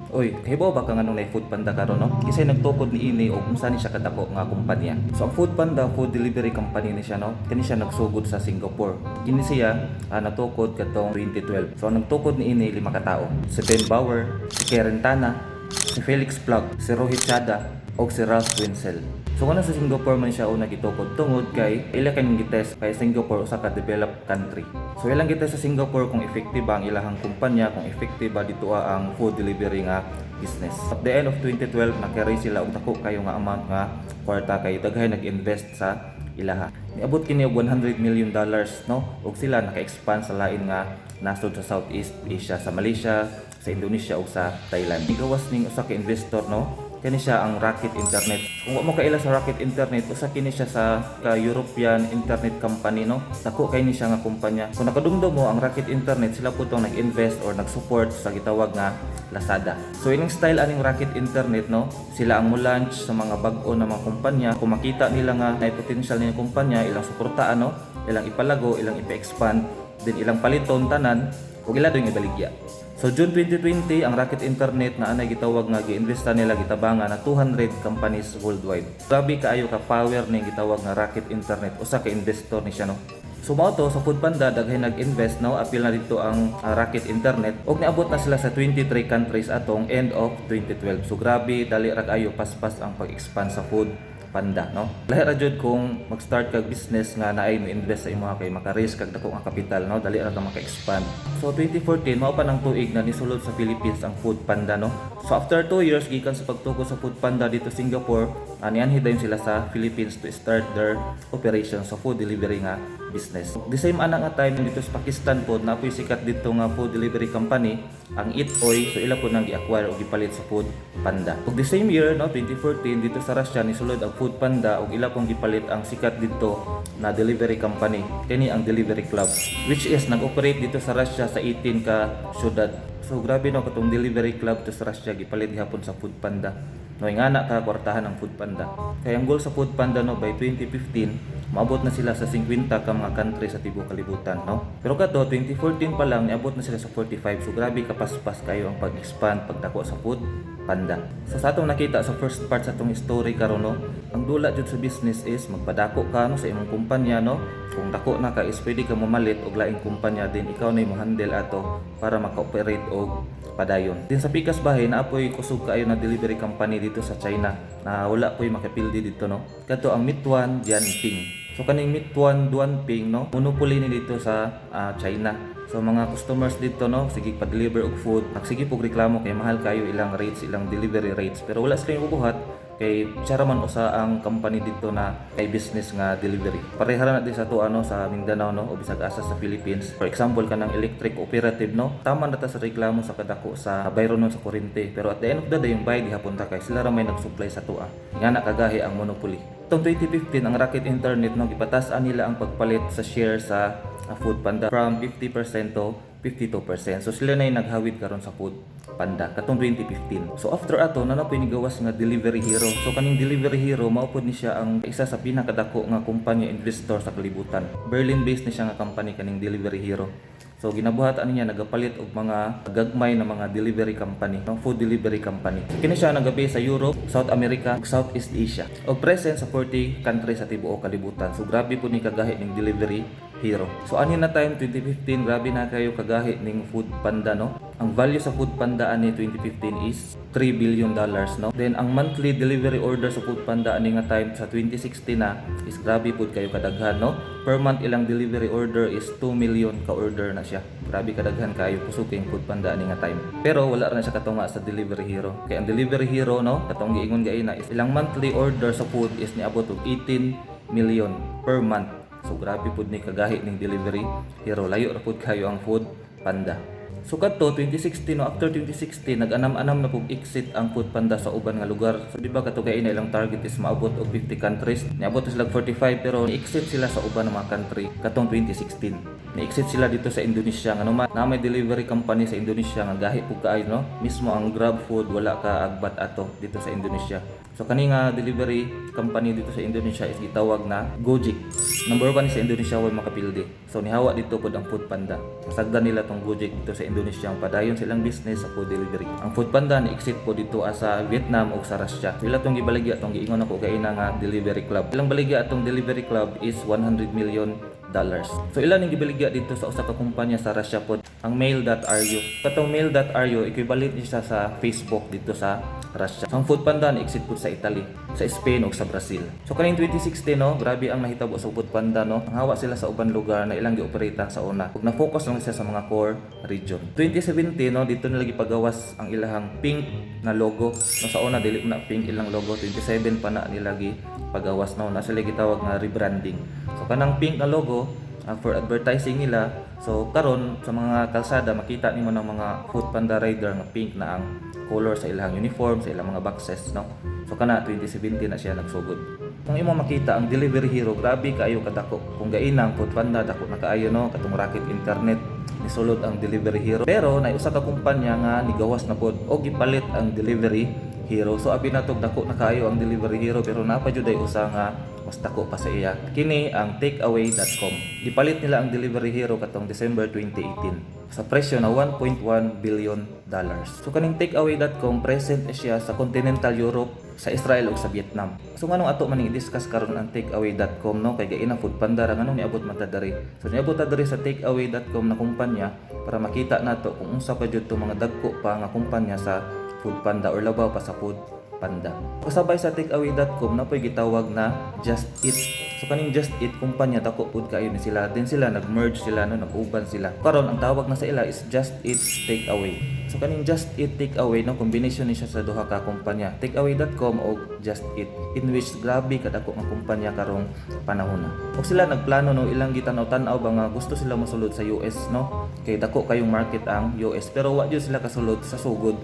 Oy, kahibaw ba ka nga nung Food Panda karon no? Kisay nagtukod ni ini og unsa ni siya kadako nga kumpanya. So ang Food Panda food delivery company ni siya no. Kani siya nagsugod sa Singapore. Kini siya natukod katong 2012. So ang nagtukod ni ini 5 ka tawo. Si Ben Bauer, si Karen Tana, si Felix Plug, si Rohit Chada, o si Ralph Winsel. So kung sa Singapore man siya una gitukod tungod kay ila kay gitest kay Singapore usa ka developed country. So ilang gitest sa Singapore kung effective ba ang ilahang kumpanya, kung effective ba dito ang food delivery nga business. At the end of 2012 nakari sila og dako kayo nga amount nga kwarta kay daghay nag-invest sa ilaha. Niabot kini og $100 million no ug sila naka-expand sa lain nga nasod sa Southeast Asia, sa Malaysia, sa Indonesia ug sa Thailand. Igawas ning usa ka investor no kani siya ang Rocket Internet. Kung wa mo kaila sa Rocket Internet, usa kini siya sa European Internet Company no. Dako kay ni siya nga kumpanya. Kung nakadumdum mo ang Rocket Internet, sila po tong nag-invest or nag-support sa gitawag nga Lazada. So ining style aning Rocket Internet no, sila ang mo-launch sa mga bag-o na mga kumpanya. Kung makita nila nga may potential ning kumpanya, ilang suportaan no, ilang ipalago, ilang ipa-expand, din ilang paliton tanan ug ila doy ibaligya. So June 2020 ang Rocket Internet na anay gitawag nga giinvesta nila gitabangan na 200 companies worldwide. Grabe kaayo ka power ning gitawag nga Rocket Internet usa ka investor ni siya no. So mao to sa Food Panda daghay nag-invest no apil na dito ang Rocket Internet ug niabot na sila sa 23 countries atong end of 2012. So grabe dali ra kaayo paspas ang pag-expand sa Food Panda no. Lahi ra jud kung mag-start kag business nga naay mo invest sa imong kay maka-risk kag dako nga kapital no, dali ra ka maka-expand. So 2014 mao pa nang tuig na nisulod sa Philippines ang Food Panda no. So after 2 years gikan sa pagtukod sa Food Panda dito Singapore, anianhi dayon sila sa Philippines to start their operations sa food delivery nga business. The same ana nga time dito sa Pakistan pod na apoy sikat dito nga food delivery company ang Eatoy, so ila po nang gi-acquire o gipalit sa Food Panda. Ug the same year no 2014 dito sa Russia nisulod ang Food Panda ug ila pong gipalit ang sikat dito na delivery company kini ang Delivery Club, which is nag-operate dito sa Russia sa 18 ka syudad. So grabe no katong Delivery Club to sa Russia gipalit gihapon sa Food Panda. No ingana ka kwartahan ng Food Panda. Kaya ang goal sa Food Panda no by 2015 maabot na sila sa 50 ka mga country sa tibuok kalibutan no. Pero kato 2014 pa lang niabot na sila sa 45. So grabe kapaspas kayo ang pag-expand pagdako sa Food Panda. So sa atong nakita sa first part sa atong story karon no, ang dula jud sa business is magpadako ka no sa imong kumpanya no. Kung dako na ka is pwede ka mamalit og laing kumpanya din ikaw na imong handle ato para maka-operate og padayon. Din sa pikas bahay na apoy kusog kaayo na delivery company dito sa China na wala po'y makapildi dito no. Kadto ang Meituan Dianping. So kaning Meituan Dianping no, monopoly ni dito sa China. So mga customers dito no, sige pa-deliver og food, sige pog reklamo kay mahal kayo ilang rates, ilang delivery rates, pero wala sila ubuhat kay siya man usa ang company dito na kay business nga delivery. Pareha ra natin sa to ano sa Mindanao no o bisag asa sa Philippines. For example kanang electric operative no, tama na ta sa reklamo sa kadako sa bayron sa kuryente, pero at the end of the day yung bayad gihapon ta kay sila ra may nag-supply sa tuwa. Nga na kagahi ang monopoly. Itong 2015 ang Rocket Internet no gipatas-an nila ang pagpalit sa share sa Food Panda from 50% to 52%. So sila na yung naghawid karon sa Food Panda katong 2015. So after ato na napoy nigawas nga Delivery Hero. So kaning Delivery Hero mao pod ni siya ang isa sa pinakadako nga kumpanya investor sa kalibutan. Berlin based ni siya nga company kaning Delivery Hero. So ginabuhatan niya nagapalit og mga gagmay na mga delivery company, no? Food delivery company. Kini siya nagabi sa Europe, South America, ug Southeast Asia. Og present sa 40 countries sa tibuok kalibutan. So grabe po ni kagahi ning Delivery Hero. So ani na time 2015 grabe na kayo kagahi ning Food Panda no. Ang value sa Food Panda ani 2015 is $3 billion no. Then ang monthly delivery order sa Food Panda ani nga time sa 2016 na is grabe pud kayo kadaghan no. Per month ilang delivery order is 2 million ka order na siya. Grabe kadaghan kayo kusog kay Food Panda ani nga time. Pero wala ra na siya katunga sa Delivery Hero. Kay ang Delivery Hero no, katong giingon gaina is ilang monthly order sa food is niabot og 18 million per month. So grabe pud ni kagahi ning Delivery Hero. Layo ra pud kayo ang Food Panda. So kadto 2016 no, after 2016 nag-anam-anam na pug exit ang Food Panda sa uban nga lugar. So di ba kato kay ina ilang target is maabot og 50 countries. Niabot sila 45 pero ni-exit sila sa uban nga mga country katong 2016. Ni-exit sila dito sa Indonesia nga naman na may delivery company sa Indonesia nga gahi pug kaayo no. Mismo ang Grab Food wala ka agbat ato dito sa Indonesia. So kani nga delivery company dito sa Indonesia is gitawag na Gojek. Number 1 sa Indonesia way makapildi. So nihawa dito pod ang Foodpanda. Masagdan nila tong Gojek dito sa Indonesia, padayon silang business sa food delivery. Ang Foodpanda ni exit po dito sa Vietnam o sa Russia. So ila tong gibaligya tong giingon ako kay ina nga delivery club. Ilang baligya atong delivery club is $100 million. So ilan ang gibaligya dito sa usa ka kumpanya sa Russia pod, ang Mail.ru. Katong Mail.ru equivalent niya sa Facebook dito sa Russia. So, ang Foodpanda na exit po sa Italy, sa Spain ug sa Brazil. So kaning 2016 no, grabe ang nahitabo sa Foodpanda no. Ang hawa sila sa uban lugar na ilang gioperate sa una. Ug na-focus lang sila sa mga core region. 2017 no, dito nila gipagawas ang ilahang pink na logo. No, sa una dili na pink ilang logo. 27 pa na nila pagawas no, na sila gitawag nga rebranding. So kanang pink na logo for advertising nila. So karon sa mga kalsada makita nimo ng mga Foodpanda rider nga pink na ang color sa ilang uniform, sa ilang mga boxes no. So kana 2017 na siya nagsugod. Kung imo makita ang Delivery Hero, grabe kaayo kadako. Kung gaina ang Foodpanda dako na kaayo no, katong Rocket Internet ni sulod ang Delivery Hero. Pero nay usa ka kumpanya nga nigawas na pod og gipalit ang Delivery Hero. So abi natog dako na kaayo ang Delivery Hero pero napa jud ay usa nga mas dako pa sa iya. Kini ang takeaway.com. Gipalit nila ang Delivery Hero katong December 2018 sa presyo na $1.1 billion. So kaning takeaway.com present siya sa continental Europe, sa Israel ug sa Vietnam. So nganong ato man i-discuss karon ang takeaway.com no, kay gaina Foodpanda ra nganong niabot man ta diri. So niabot ta diri sa takeaway.com na kumpanya para makita nato kung unsa pa jud to mga dagko pa nga kumpanya sa Foodpanda or labaw pa sa Foodpanda. Kasabay sa takeaway.com na po'y gitawag na Just Eat. So kaning Just Eat kumpanya dako pud kayo ni sila. Din sila nag-merge sila no, nag-uban sila. Karon ang tawag na sa ila is Just Eat Takeaway. So kaning Just Eat Takeaway no, combination ni siya sa duha ka kumpanya, takeaway.com o Just Eat, in which grabe kadako nga kumpanya karong panahon na. Og sila nagplano no, ilang gitanaw-tanaw ba nga gusto sila mosulod sa US no. Kay dako kayong market ang US pero wa jud sila kasulod sa sugod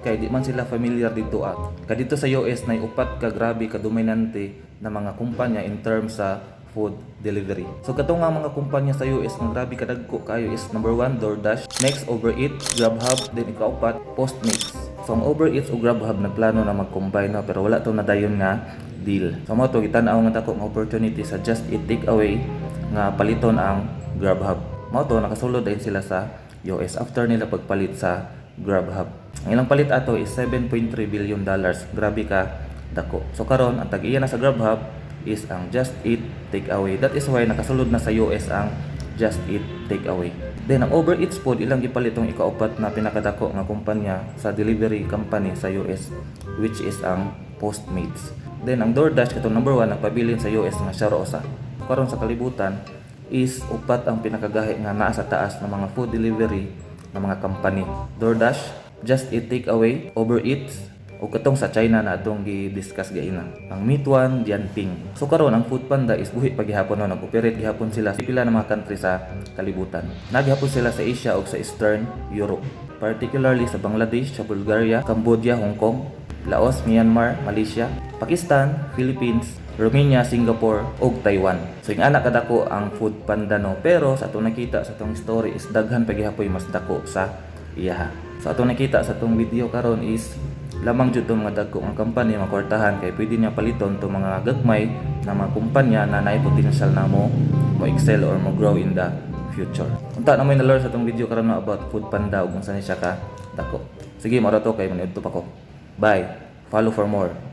kay di man sila familiar dito at kadito sa US na upat ka grabe ka dominante na mga kumpanya in terms sa food delivery. So katong nga mga kumpanya sa US nga grabe kadagko kayo is number 1 DoorDash, next Uber Eats, Grubhub, then ikaupat Postmates. So ang Uber Eats o Grubhub na plano na mag-combine no, pero wala to na dayon nga deal. So mo to gitan-aw nga dako nga opportunity sa Just Eat Takeaway nga paliton ang Grubhub. Mo to nakasulod din sila sa US after nila pagpalit sa Grubhub. Ang ilang palit ato is $7.3 billion. Grabe ka dako. So karon ang tag-iya na sa Grubhub is ang Just Eat Takeaway. That is why nakasulod na sa US ang Just Eat Takeaway. Then ang Uber Eats pod ilang gipalit tong ikaupat na pinakadako nga kumpanya sa delivery company sa US, which is ang Postmates. Then ang DoorDash katong number 1 nagpabilin sa US nga siya usa. Karon sa kalibutan is upat ang pinakagahi nga naa sa taas ng mga food delivery ng mga company. DoorDash, Just Eat Takeaway, Uber Eats, o katong sa China na atong gi-discuss gaina. Ang Meituan, Dianping. So karon ang Foodpanda is buhi pa gihapon no, nag-operate gihapon sila sa pila ng mga country sa kalibutan. Naghapon sila sa Asia o sa Eastern Europe, particularly sa Bangladesh, sa Bulgaria, Cambodia, Hong Kong, Laos, Myanmar, Malaysia, Pakistan, Philippines, Romania, Singapore, ug Taiwan. So yung anak kadako ang Foodpanda no, pero sa atong nakita sa atong story is daghan pa gihapoy mas dako sa iyaha. So atong nakita sa atong video karon is lamang jud tong mga dagko ang company makwartahan kay pwede niya paliton tong mga gagmay na mga kumpanya na naay potential na mo excel or mo grow in the future. Unta na may nalor sa atong video karon na about Foodpanda ug unsa ni siya ka dako. Sige, mara to kay maniudto pa ko. Bye. Follow for more.